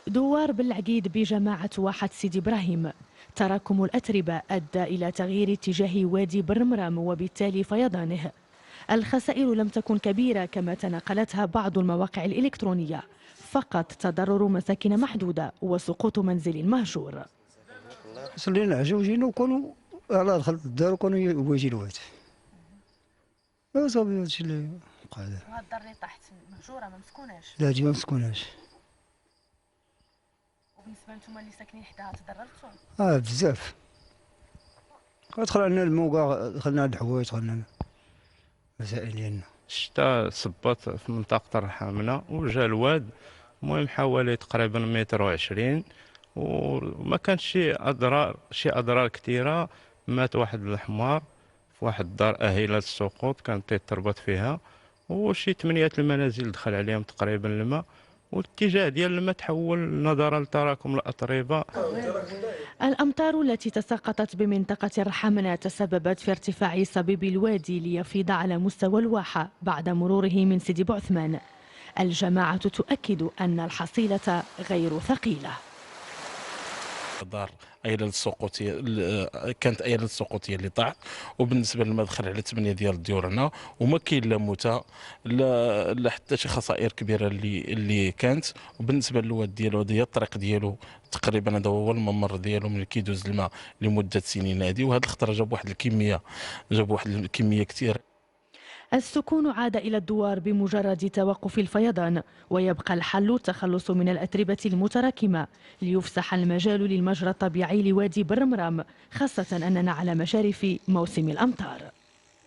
دوار بالعقيد بجماعة واحة سيدي إبراهيم. تراكم الأتربة أدى إلى تغيير اتجاه وادي برمرام وبالتالي فيضانه. الخسائر لم تكن كبيرة كما تناقلتها بعض المواقع الإلكترونية، فقط تضرر مساكن محدودة وسقوط منزل مهجور. صلينا عجوجين وكانوا على دخل الدار وكانوا يواجهوا الواد. ما صافي هادشي اللي وقع. وهاد الدار اللي طاحت مهجورة ما مسكوناش؟ لا هادي ما مسكوناش. وبالنسبة لنتوما اللي ساكنين حداها تضررتوا؟ بزاف. دخل عندنا الموقع، دخلنا هاد الحوايج، دخلنا المسائل ديالنا. الشتاء صبات في منطقة الرحامنة وجا الواد، المهم حوالي تقريبا متر وعشرين، وما كانش شي أضرار كثيرة. مات واحد الحمار في واحد الدار أهلة السقوط كانت تربط فيها، وشي 8 المنازل دخل عليهم تقريبا الماء، والاتجاه ديال الماء تحول نظرا لتراكم الأتربة. الأمطار التي تساقطت بمنطقة الرحمنة تسببت في ارتفاع صبيب الوادي ليفيض على مستوى الواحة بعد مروره من سيدي بوعثمان. الجماعة تؤكد أن الحصيلة غير ثقيلة. دار ايله السقوطيه، كانت ايله السقوطيه اللي طاح، وبالنسبه للمدخل على 8 ديال الديور هنا، وما كاين لا موتى لا حتى شي خسائر كبيره اللي كانت. وبالنسبه للواد ديالو، هذه الطريق ديالو تقريبا، هذا هو الممر ديالو من كيدوز الماء لمده سنين هذه، وهذا الخطر جاب واحد الكميه كثير. السكون عاد إلى الدوار بمجرد توقف الفيضان، ويبقى الحل التخلص من الأتربة المتراكمة ليفسح المجال للمجرى الطبيعي لوادي برمرام، خاصة أننا على مشارف موسم الأمطار.